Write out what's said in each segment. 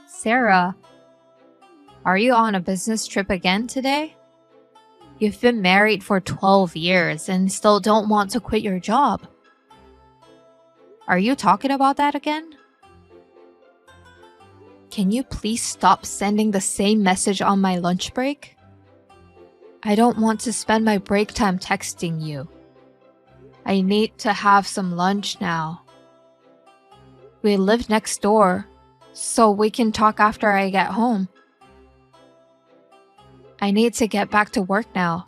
Sarah, are you on a business trip again today? You've been married for 12 years and still don't want to quit your job. Are you talking about that again? Can you please stop sending the same message on my lunch break? I don't want to spend my break time texting you. I need to have some lunch now. We live next door, so we can talk after I get home. I need to get back to work now.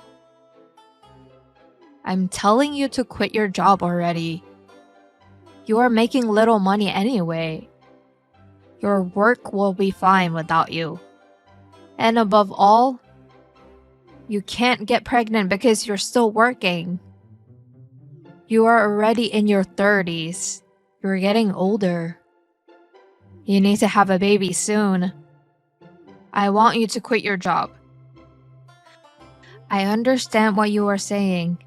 I'm telling you to quit your job already. You are making little money anyway. Your work will be fine without you. And above all, you can't get pregnant because you're still working. You are already in your 30s. You're getting older. You need to have a baby soon. I want you to quit your job. I understand what you are saying.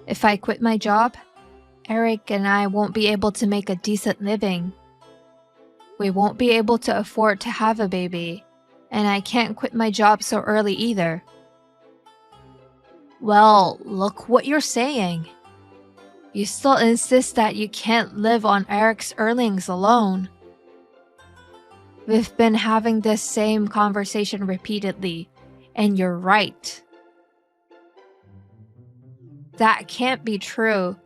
If I quit my job, Eric and I won't be able to make a decent living. We won't be able to afford to have a baby, and I can't quit my job so early either. Well, look what you're saying. You still insist that you can't live on Eric's earnings alone. We've been having this same conversation repeatedly, and you're right. That can't be true.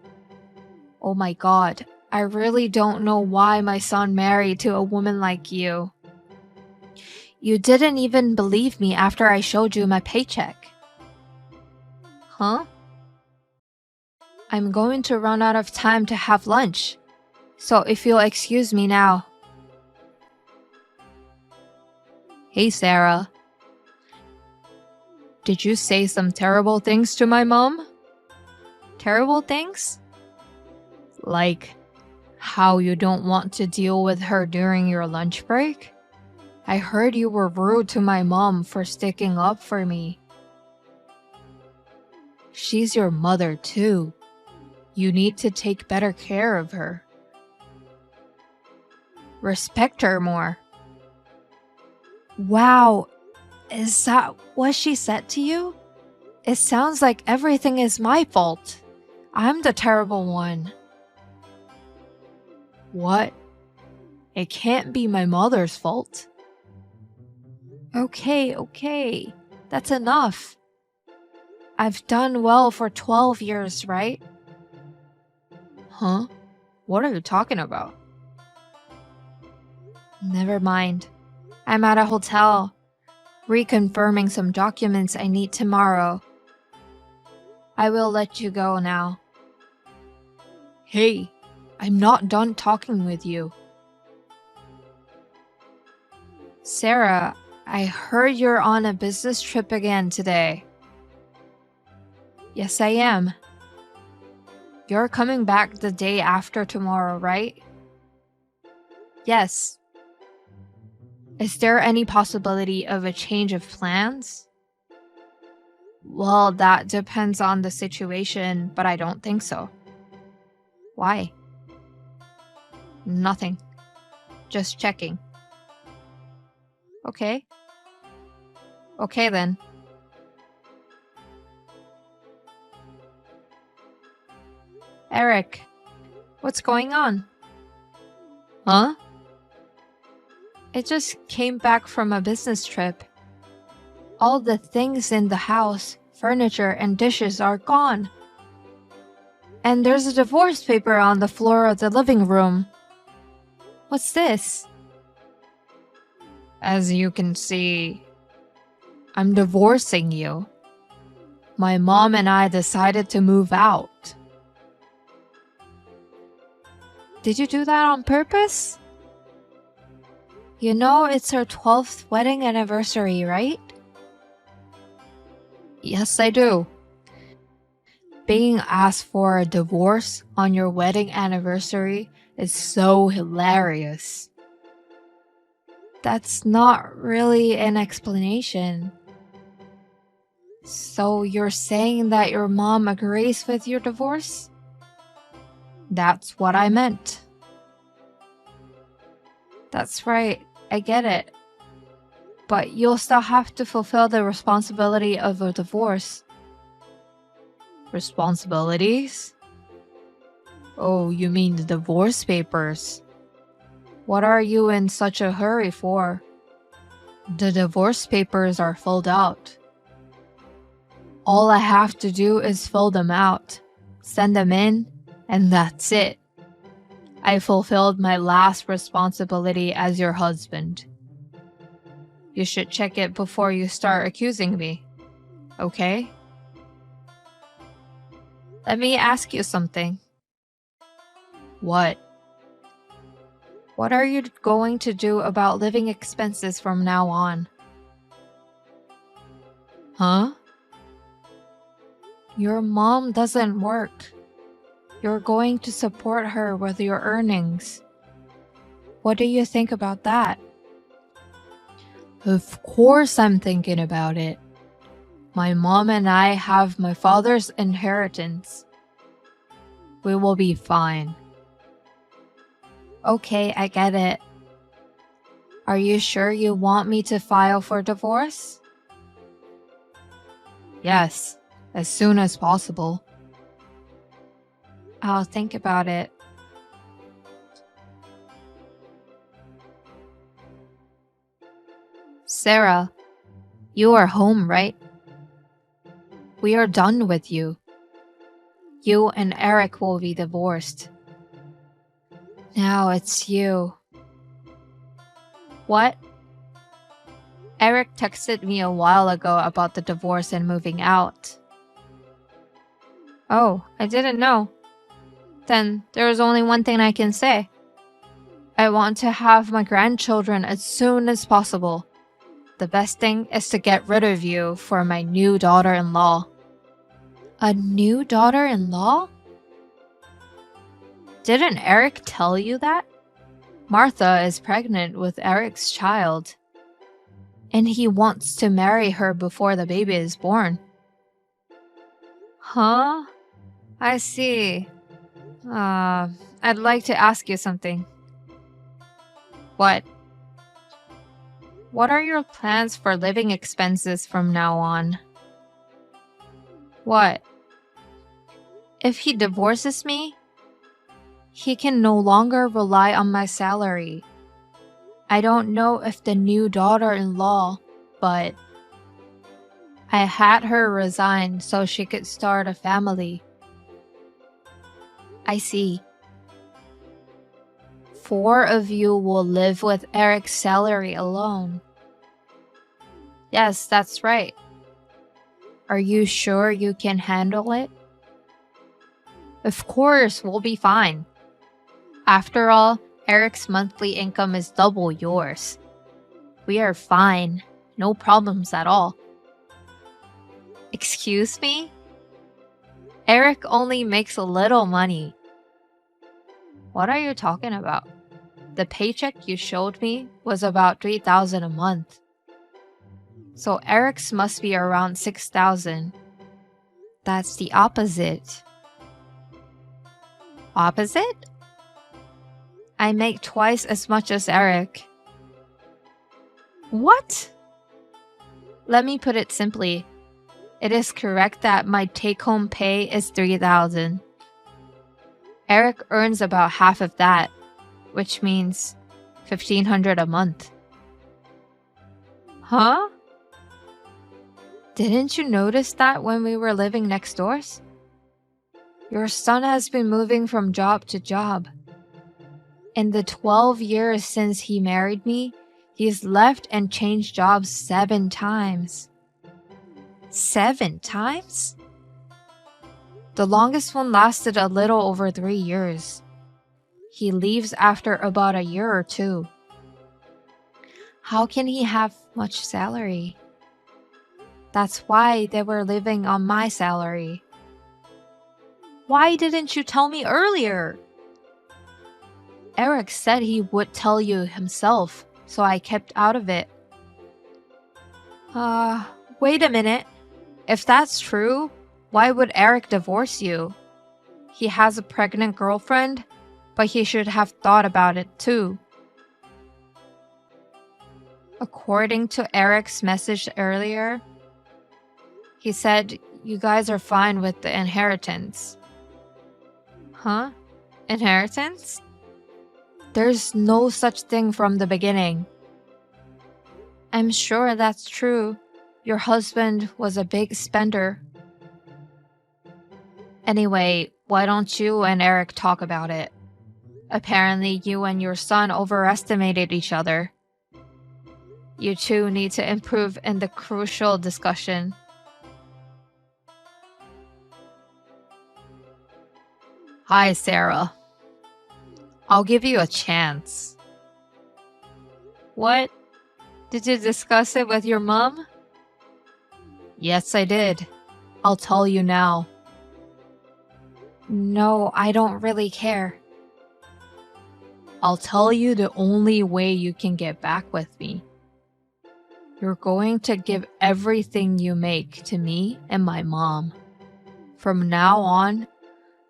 Oh my God, I really don't know why my son married to a woman like you. You didn't even believe me after I showed you my paycheck. Huh? I'm going to run out of time to have lunch, so if you'll excuse me now. Hey Sarah. Did you say some terrible things to my mom? Terrible things? Like how you don't want to deal with her during your lunch break? I heard you were rude to my mom for sticking up for me. She's your mother too. You need to take better care of her. Respect her more. Wow, is that what she said to you? It sounds like everything is my fault. I'm the terrible one. What? It can't be my mother's fault. Okay, that's enough. I've done well for 12 years, right? Huh? What are you talking about? Never mind. I'm at a hotel, reconfirming some documents I need tomorrow. I will let you go now. Hey, I'm not done talking with you. Sarah, I heard you're on a business trip again today. Yes, I am. You're coming back the day after tomorrow, right? Yes. Is there any possibility of a change of plans? Well, that depends on the situation, but I don't think so. Why? Nothing. Just checking. Okay. Okay then. Eric, what's going on? Huh? I just came back from a business trip. All the things in the house, furniture and dishes are gone. And there's a divorce paper on the floor of the living room. What's this? As you can see, I'm divorcing you. My mom and I decided to move out. Did you do that on purpose? You know it's our 12th wedding anniversary, right? Yes, I do. Being asked for a divorce on your wedding anniversary is so hilarious. That's not really an explanation. So you're saying that your mom agrees with your divorce? That's what I meant. That's right. I get it. But you'll still have to fulfill the responsibility of a divorce. Responsibilities? Oh, you mean the divorce papers? What are you in such a hurry for? The divorce papers are filled out. All I have to do is fill them out, send them in, and that's it. I fulfilled my last responsibility as your husband. You should check it before you start accusing me, okay? Let me ask you something. What? What are you going to do about living expenses from now on? Huh? Your mom doesn't work. You're going to support her with your earnings. What do you think about that? Of course I'm thinking about it. My mom and I have my father's inheritance. We will be fine. Okay, I get it. Are you sure you want me to file for divorce? Yes, as soon as possible. I'll think about it. Sarah, you are home, right? We are done with you. You and Eric will be divorced. Now it's you. What? Eric texted me a while ago about the divorce and moving out. Oh, I didn't know. Then there is only one thing I can say. I want to have my grandchildren as soon as possible. The best thing is to get rid of you for my new daughter-in-law. A new daughter-in-law? Didn't Eric tell you that? Martha is pregnant with Eric's child. And he wants to marry her before the baby is born. Huh? I see. I'd like to ask you something. What? What are your plans for living expenses from now on? What? If he divorces me, he can no longer rely on my salary. I don't know if the new daughter-in-law, but I had her resign so she could start a family. I see. 4 of you will live with Eric's salary alone. Yes, that's right. Are you sure you can handle it? Of course, we'll be fine. After all, Eric's monthly income is double yours. We are fine. No problems at all. Excuse me? Eric only makes a little money. What are you talking about? The paycheck you showed me was about $3,000 a month. So Eric's must be around $6,000. That's the opposite. Opposite? I make twice as much as Eric. What? Let me put it simply. It is correct that my take-home pay is $3,000. Eric earns about half of that, which means $1,500 a month. Huh? Didn't you notice that when we were living next doors? Your son has been moving from job to job. In the 12 years since he married me, he's left and changed jobs 7 times. 7 times? The longest one lasted a little over 3 years. He leaves after about a year or 2. How can he have much salary? That's why they were living on my salary. Why didn't you tell me earlier? Eric said he would tell you himself, so I kept out of it. Wait a minute. If that's true, why would Eric divorce you? He has a pregnant girlfriend, but he should have thought about it too. According to Eric's message earlier, he said you guys are fine with the inheritance. Huh? Inheritance? There's no such thing from the beginning. I'm sure that's true. Your husband was a big spender. Anyway, why don't you and Eric talk about it? Apparently, you and your son overestimated each other. You two need to improve in the crucial discussion. Hi, Sarah. I'll give you a chance. What? Did you discuss it with your mom? Yes, I did. I'll tell you now. No, I don't really care. I'll tell you the only way you can get back with me. You're going to give everything you make to me and my mom. From now on,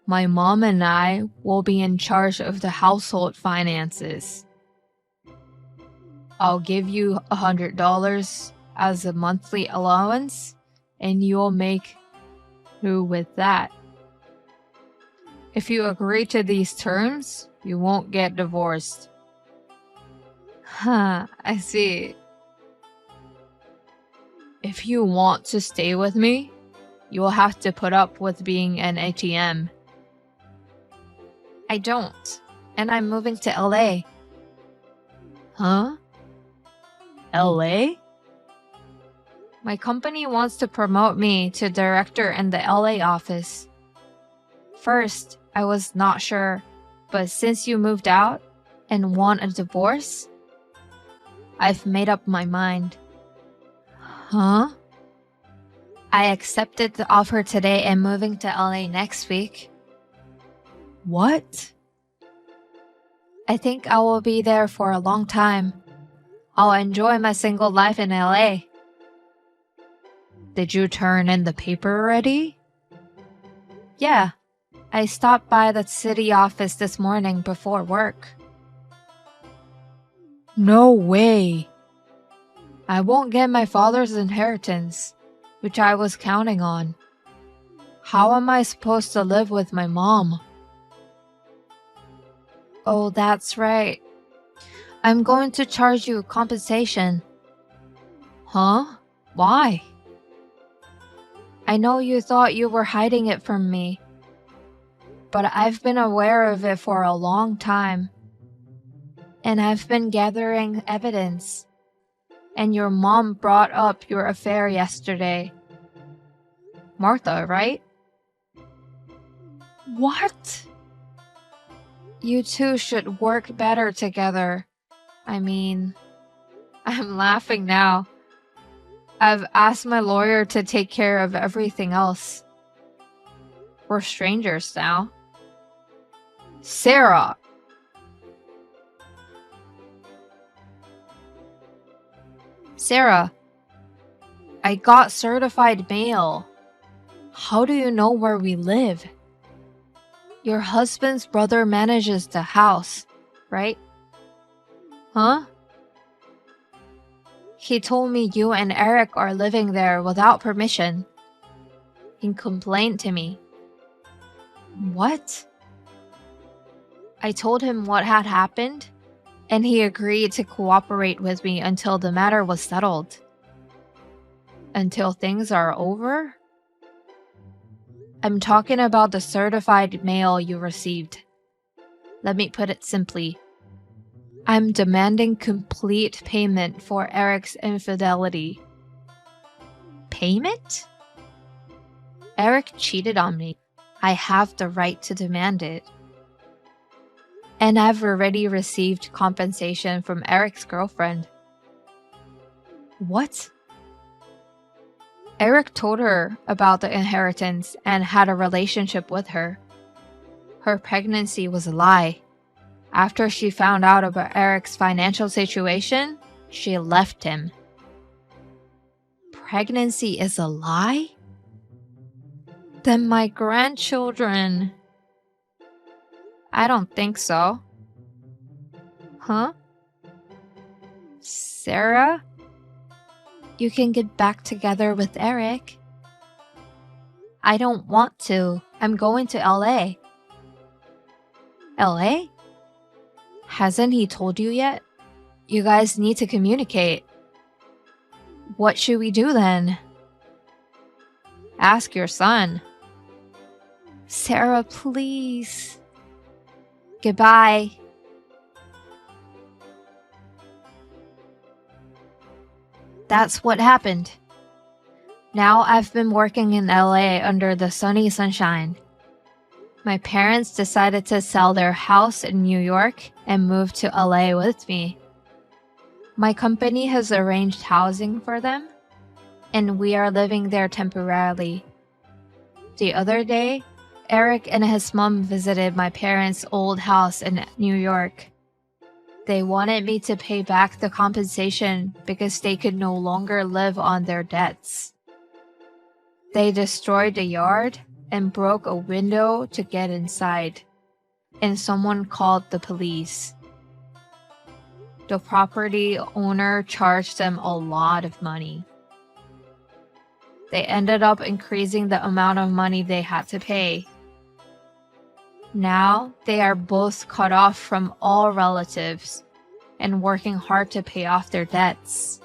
my mom and I will be in charge of the household finances. I'll give you $100 as a monthly allowance, and you'll make do with that. If you agree to these terms, you won't get divorced. Huh, I see. If you want to stay with me, you'll have to put up with being an ATM. I don't, and I'm moving to LA. Huh? LA? My company wants to promote me to director in the LA office. First, I was not sure, but since you moved out and want a divorce, I've made up my mind. Huh? I accepted the offer today and moving to LA next week. What? I think I will be there for a long time. I'll enjoy my single life in LA. Did you turn in the paper already? Yeah. I stopped by the city office this morning before work. No way. I won't get my father's inheritance, which I was counting on. How am I supposed to live with my mom? Oh, that's right. I'm going to charge you compensation. Huh? Why? I know you thought you were hiding it from me, but I've been aware of it for a long time. And I've been gathering evidence. And your mom brought up your affair yesterday. Martha, right? What? You two should work better together. I mean, I'm laughing now. I've asked my lawyer to take care of everything else. We're strangers now. Sarah! Sarah, I got certified mail. How do you know where we live? Your husband's brother manages the house, right? Huh? He told me you and Eric are living there without permission. He complained to me. What? I told him what had happened, and he agreed to cooperate with me until the matter was settled. Until things are over? I'm talking about the certified mail you received. Let me put it simply. I'm demanding complete payment for Eric's infidelity. Payment? Eric cheated on me. I have the right to demand it. And I've already received compensation from Eric's girlfriend. What? Eric told her about the inheritance and had a relationship with her. Her pregnancy was a lie. After she found out about Eric's financial situation, she left him. Pregnancy is a lie? Then my grandchildren. I don't think so. Huh? Sarah? You can get back together with Eric. I don't want to. I'm going to LA. LA? Hasn't he told you yet? You guys need to communicate. What should we do then? Ask your son. Sarah, please. Goodbye. That's what happened. Now I've been working in LA under the sunny sunshine. My parents decided to sell their house in New York and move to LA with me. My company has arranged housing for them, and we are living there temporarily. The other day, Eric and his mom visited my parents' old house in New York. They wanted me to pay back the compensation because they could no longer live on their debts. They destroyed the yard and broke a window to get inside, and someone called the police. The property owner charged them a lot of money. They ended up increasing the amount of money they had to pay. Now they are both cut off from all relatives and working hard to pay off their debts.